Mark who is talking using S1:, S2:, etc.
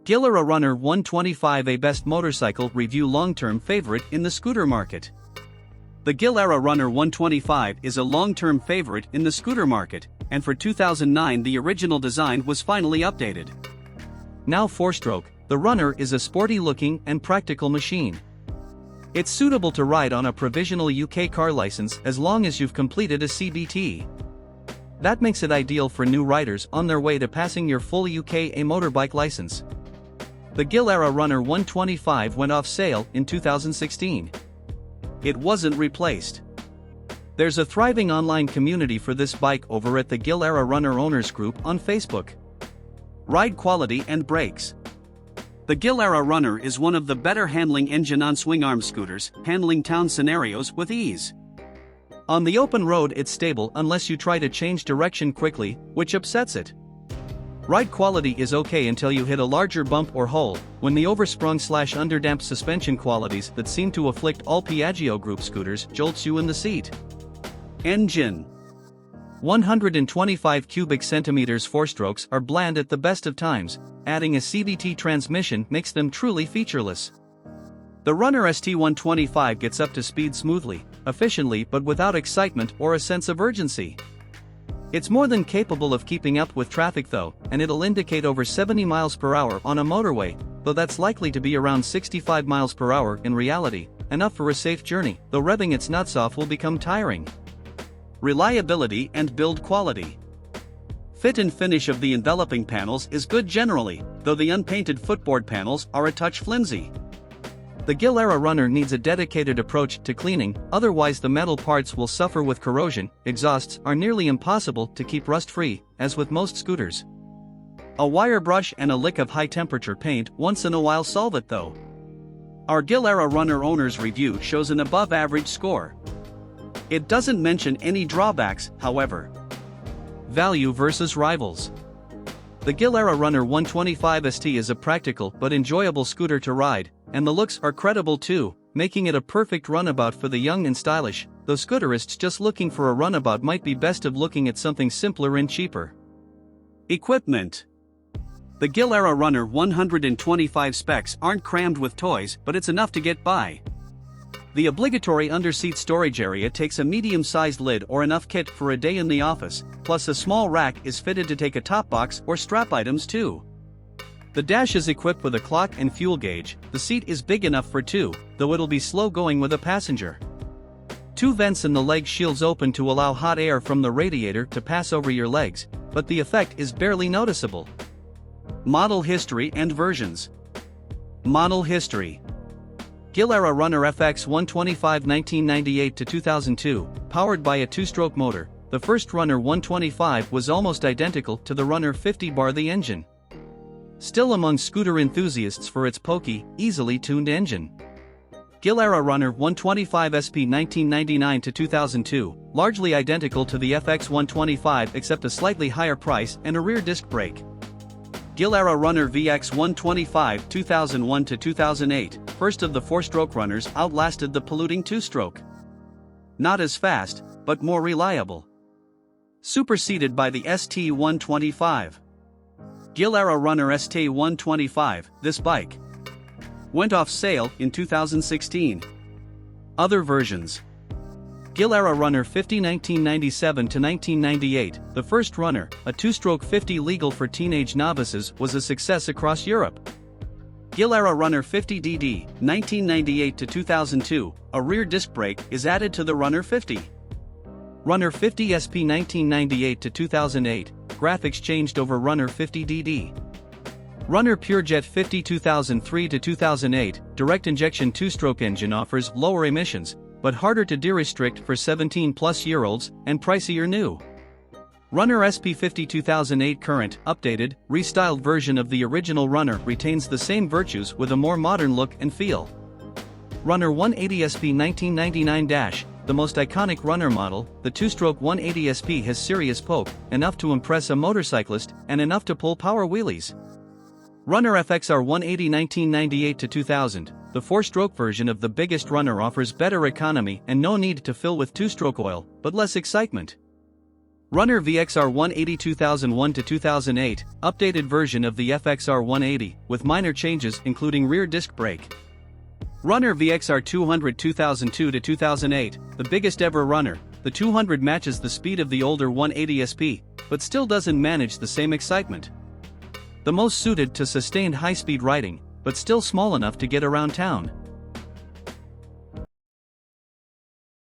S1: GILERA Runner 125, a best motorcycle review long-term favorite in the scooter market. The GILERA Runner 125 is a long-term favorite in the scooter market, and for 2009 the original design was finally updated. Now 4-stroke, the Runner is a sporty-looking and practical machine. It's suitable to ride on a provisional UK car license as long as you've completed a CBT. That makes it ideal for new riders on their way to passing your full UK A motorbike license. The GILERA Runner 125 went off sale in 2016. It wasn't replaced. There's a thriving online community for this bike over at the GILERA Runner Owners Group on Facebook. Ride quality and brakes. The GILERA Runner is one of the better handling engine on swing arm scooters, handling town scenarios with ease. On the open road it's stable unless you try to change direction quickly, which upsets it. Ride quality is okay until you hit a larger bump or hole, when the oversprung/underdamped suspension qualities that seem to afflict all Piaggio Group scooters jolts you in the seat. Engine. 125 cubic centimeters 4-strokes are bland at the best of times, adding a CVT transmission makes them truly featureless. The Runner ST125 gets up to speed smoothly, efficiently but without excitement or a sense of urgency. It's more than capable of keeping up with traffic though, and it'll indicate over 70 miles per hour on a motorway, though that's likely to be around 65 miles per hour in reality, enough for a safe journey, though revving its nuts off will become tiring. Reliability and build quality. Fit and finish of the enveloping panels is good generally, though the unpainted footboard panels are a touch flimsy. The GILERA Runner needs a dedicated approach to cleaning, otherwise the metal parts will suffer with corrosion. Exhausts are nearly impossible to keep rust-free, as with most scooters. A wire brush and a lick of high-temperature paint once in a while solve it though. Our GILERA Runner owner's review shows an above-average score. It doesn't mention any drawbacks, however. Value versus rivals. The GILERA Runner 125 ST is a practical but enjoyable scooter to ride, and the looks are credible too, making it a perfect runabout for the young and stylish, though scooterists just looking for a runabout might be best of looking at something simpler and cheaper. Equipment. The GILERA Runner 125 specs aren't crammed with toys, but it's enough to get by. The obligatory underseat storage area takes a medium-sized lid or enough kit for a day in the office, plus a small rack is fitted to take a top box or strap items too. The dash is equipped with a clock and fuel gauge. The seat is big enough for two, though it'll be slow going with a passenger. 2 vents in the leg shields open to allow hot air from the radiator to pass over your legs, but the effect is barely noticeable. Model history and versions. Model history. GILERA Runner FX 125 1998 to 2002, powered by a 2-stroke motor. The first Runner 125 was almost identical to the Runner 50 bar the engine. Still among scooter enthusiasts for its pokey, easily tuned engine. GILERA Runner 125 SP 1999 to 2002, largely identical to the FX 125 except a slightly higher price and a rear disc brake. GILERA Runner VX 125 2001 to 2008, first of the 4-stroke runners, outlasted the polluting 2-stroke. Not as fast, but more reliable. Superseded by the ST125. GILERA Runner ST125, this bike went off sale in 2016. Other versions. GILERA Runner 50 1997 to 1998, the first Runner, a 2-stroke 50 legal for teenage novices, was a success across Europe. GILERA Runner 50 DD, 1998 to 2002, a rear disc brake is added to the Runner 50. Runner 50 SP 1998 to 2008, graphics changed over Runner 50 DD. Runner PureJet 50 2003 to 2008, direct injection 2-stroke engine offers lower emissions, but harder to de-restrict for 17-plus-year-olds, and pricier new. Runner SP50 2008 current, updated, restyled version of the original Runner retains the same virtues with a more modern look and feel. Runner 180 SP 1999 the most iconic Runner model, the 2-stroke 180 SP has serious poke, enough to impress a motorcyclist, and enough to pull power wheelies. Runner FXR 180 1998 to 2000, the 4-stroke version of the biggest Runner offers better economy and no need to fill with 2-stroke oil, but less excitement. Runner VXR 180 2001 to 2008, updated version of the FXR 180, with minor changes including rear disc brake. Runner VXR 200 2002 to 2008, the biggest ever runner. The 200 matches the speed of the older 180 SP, but still doesn't manage the same excitement. The most suited to sustained high-speed riding, but still small enough to get around town.